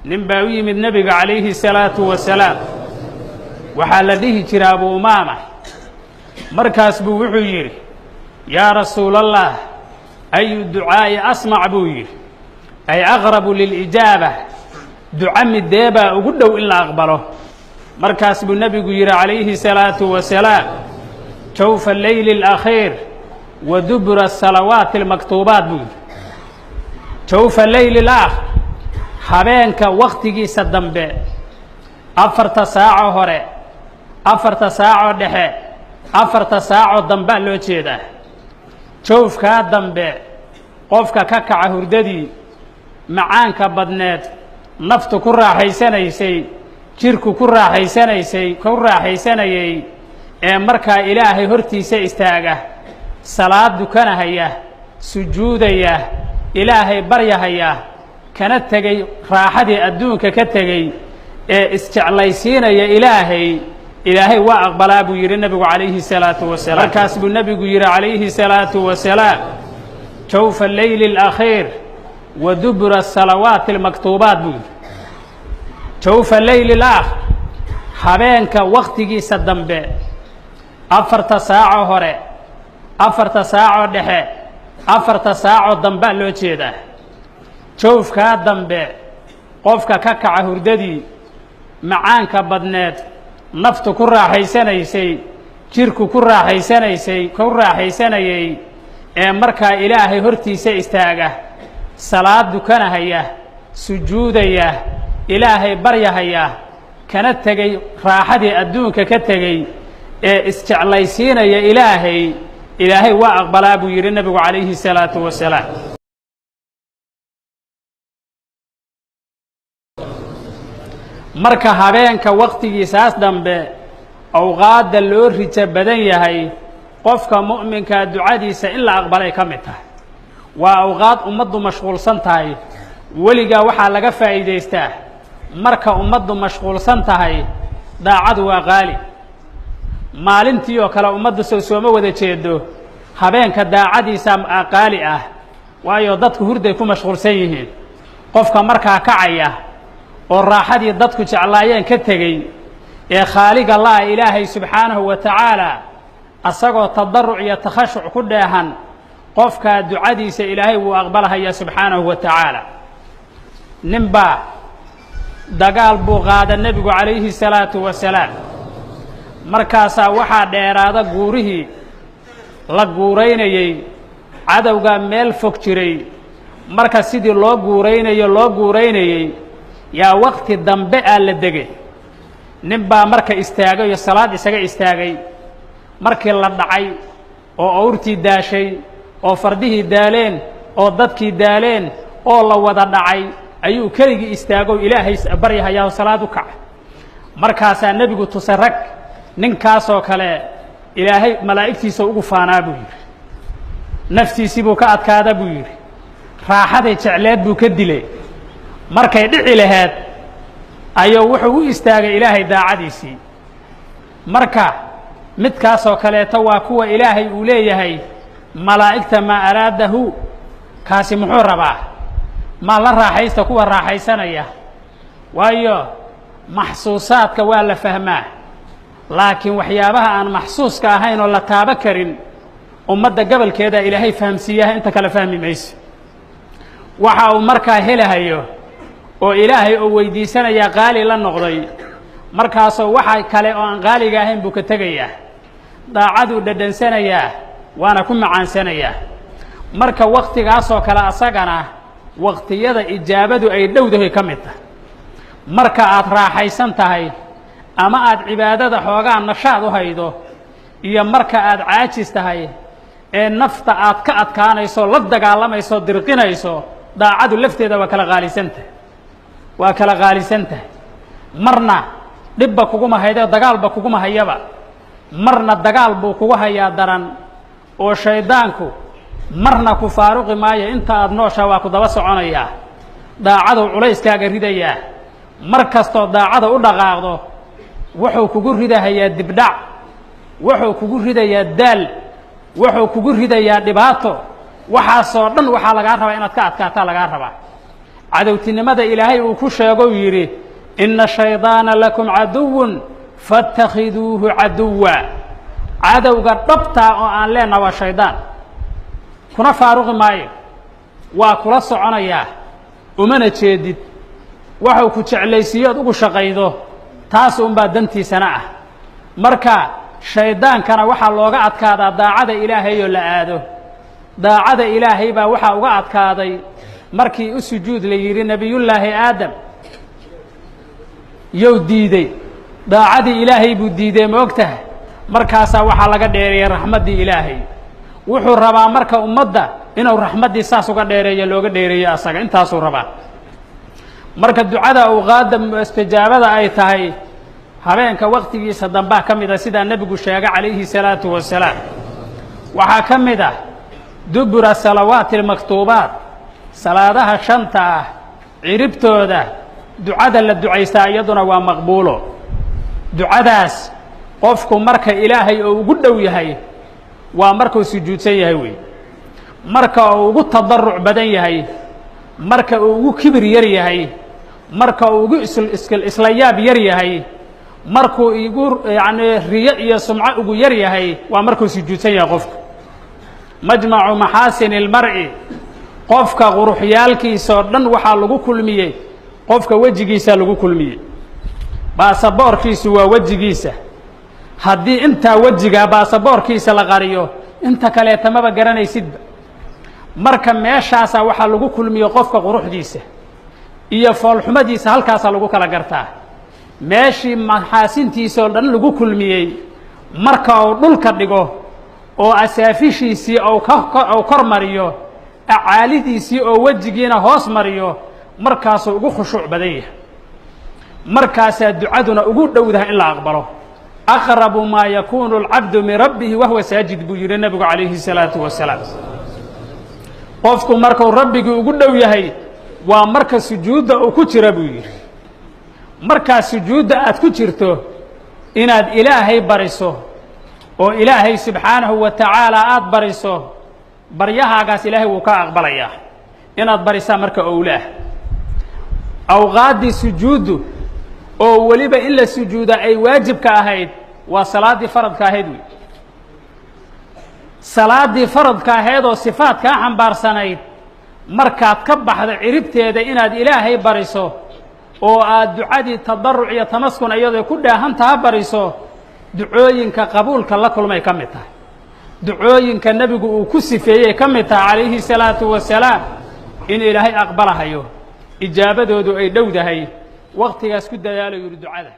نباوي من النبي عليه الصلاة والسلام وحالده جراب أمامة مركز بوحير يا رسول الله أي الدعاء أسمع بوير أي أغرب للإجابة دعاء الدابة أقوله إلا أقبله مركز بالنبي يقول عليه الصلاة والسلام جوف الليل الأخير ودبر الصلوات المكتوبات بوير جوف الليل الآخر habeenka waqtigiisa dambe afarta saaco hore afarta saaco dhexe afarta saaco dambe loo jeedaa joofka dambe qofka ka kaca hurdadii macaanka badneed naftu ku raaxaysanaysay jirku ku raaxaysanayay ee markaa ilaahay hortiisa istaaga salaad dukanahaya sujuudaya ilaahay baryahaya kana tagay raaxadii adduunka ka tagay ee isjeclaysiinaya ilaahay waa aqbalaa buu yiri nabigu calayhi salaatu wasalaam markaas buu nabigu yiri calayhi salaatu wasalaam jawf al-layl al-akhir wa dubura as-salawat al-maktubat buu jawf al-layl al-akhir habeenka waqtigiisa dambe afarta saaco hore afarta saaco dhexe afarta saaco dambe loo jeedaa joofka dambe qofka ka kaca hurdadii macaanka badneed naftu ku raaxaysanaysay jirku ku raaxaysanayay ee markaa ilaahay hortiisa istaaga salaad dukanahaya sujuudaya ilaahay baryahaya kana tagay raaxadii adduunka ka tagay ee isjeclaysiinaya ilaahay waa aqbalaa buu yiri nabigu calayhi salaatu wasalaam marka habeenka waqtigiisaas dambe awqaada loo rija badan yahay qofka mu'minka ducadiisa in la aqbalay ka mid tahay waa awqaad ummaddu mashquulsan tahay weliga waxa laga faa'iideystaa marka ummaddu mashquulsan tahay daacadu waa qaali maalintii oo kale ummaddu sooma wada jeedo habeenka daacadiisa qaali ah waayo dadku hurday ku mashquulsan yihiin qofka markaa kacaya oo raaxadii dadku jeclaayeen ka tagay ee khaaliga la ilaahay subhanahu wa ta'ala asagoo tadarruc iyo takhashuc ku dheehan qofka ducadiisa ilaahay wuu aqbalayaa subhanahu wa ta'ala nimba dagaal buu qaada nabigu calayhi salaatu wasalaam markaas waxa dheeraada guurihii la guureynayay cadawga meel fog jiray marka sidii loo guureynayay yaa waqti dambe la degay ninba marka istaagay iyo salaad isaga istaagay markii la dhacay oo awrtii daashay oo fardihii daaleen oo dadkii daaleen oo la wada dhacay ayuu kaligi istaago ilaahay baryahayaa salaad u kac markaas nabigu tusarag ninkaas oo kale ilaahay malaa'iktiisa ugu faanaa buu yiri naftiisi buu ka adkaada buu yiri raaxada jecleed buu ka dilay markay dhici lahayd ayuu wuxuu u istaagay ilaahay daacadiisii marka midkaas oo kale waa kuwa ilaahay uu leeyahay malaa'ikta ma araadahu kaasi muxuu rabaa ma la raaxaysta kuwa raaxaysanaya waayo maxsuusaadka waa la fahmaa laakiin waxyaabaha aan maxsuuska ahayn oo la taaba karin ummadda gabalkeeda ilaahay fahamsiiyaa inta kala fahmi mayso waxa uu markaa helahayo oo ilaahay oo weydiisanaya qaali la noqday markaas waxa kale oo aan qaaliga ahayn buu ka tagayaa daacadu dhadhansanaya waana ku macaansanayaa marka waqtigaas oo kale asagana waqtiyada ijaabadu ay dhowdahay ka mid tahay marka aad raaxaysan tahay ama aad cibaadada xoogaa nashaad u haydo iyo marka aad caajis tahay ee nafta aad ka adkaanayso la dagaalamayso dirqinayso daacadu lafteeda waa kala qaalisantahay marna dhibba kuguma haydo dagaalba kuguma hayaba marna dagaal buu kugu hayaa daran oo shaydaanku marna ku faaruqi maayo inta aad noosha waa ku daba soconaya daacadu culayskaaga ridaya markasto daacada u dhaqaaqdo wuxuu kugu ridahayaa dibdhac wuxuu kugu ridayaa daal wuxuu kugu ridayaa dhibaato waxaasoo dhan waxaa lagaa rabaa inaad ka adkaataa lagaa rabaa cadowtinimada ilaahay uu ku sheego yidhi ina shaydaana lakum caduwun faاtakhiduuhu caduwa cadowga dhabtaa oo aan leenaha waa shaydaan kuna faaruqi maayo waa kula soconayaa umana jeedid waxuu ku jeclaysiiyo ad ugu shaqaydo taas unbaa dantiisana ah marka shaydaankana waxaa looga adkaadaa daacada ilaahay oo la aado daacada ilaahay baa waxaa uga adkaaday markii u sujuud la yidhi nebiyullaahi aadam yow diiday daacadii ilaahay buu diidey ma og tahay markaasaa waxaa laga dheereeyey raxmaddii ilaahay wuxuu rabaa marka ummadda inuu raxmaddii saas uga dheereeyo looga dheereeyo asaga intaasuu rabaa marka ducada awqaadda mustajaabada ay tahay habeenka waqtigiisa dambaa ka mid ah sidaa nebigu sheegay calayhi salaatu wasalaam waxaa ka mid ah dubura salawaati almaktuubaat salaadaha shanta ah ciribtooda ducada la ducaystaa iyaduna waa maqbuulo ducadaas qofku marka ilaahay oo ugu dhow yahay waa markuu sujuudsan yahay wey marka uu ugu tadaruc badan yahay marka uu ugu kibir yar yahay marka uu ugu isla yaab yar yahay markuu igu yacni riyo iyo sumco ugu yar yahay waa markuu sujuudsan yahay qofku majmacu maxaasini اlmar'i qofka quruxyaalkiisa oo dhan waxaa lagu kulmiyey qofka wejigiisa lagu kulmiyey baasaboorkiisu waa wejigiisa haddii intaa wejiga baasaboorkiisa la qariyo inta kaleeta maba garanaysidba marka meeshaasaa waxaa lagu kulmiyey qofka quruxdiisa iyo foolxumadiisa halkaasaa lagu kala gartaa meeshii maxaasintiisa oo dhan lagu kulmiyey marka uu dhulka dhigo oo asaafishiisii ou kor mariyo acaalidiisii oo wejigiina hoos mariyo markaasuu ugu khushuuc badan yahay markaasaa ducaduna ugu dhowdahay in la aqbalo aqrabu maa yakuunu alcabdu min rabbihi wahuwa saajid buu yidhi nebigu calayhi salaatu wasalaam qofku markuu rabbigii ugu dhow yahay waa marka sujuudda uu ku jira buu yidhi markaa sujuudda aad ku jirto inaad ilaahay bariso oo ilaahay subxaanahu wa tacaala aad bariso baryahaagaas ilaahay wuu ka aqbalayaa inaad barisaa marka owlaah awqaaddii sujuuddu oo weliba in la sujuuda ay waajibka ahayd waa salaaddii faradka ahayd wey salaaddii faradka ahayd oo sifaad kaa xambaarsanayd markaad ka baxda ciribteeda inaad ilaahay bariso oo aad ducadii tadaruc iyo tamaskun iyadoo ku dhaahantaha bariso ducooyinka qabuulka la kulmay ka mid tahay ducooyinka nebigu uu ku sifeeyey ka mid tahay calayhi salaatu wasalaam in ilaahay aqbalahayo ijaabadoodu ay dhowdahay waqtigaas ku dadaalo yidhi ducada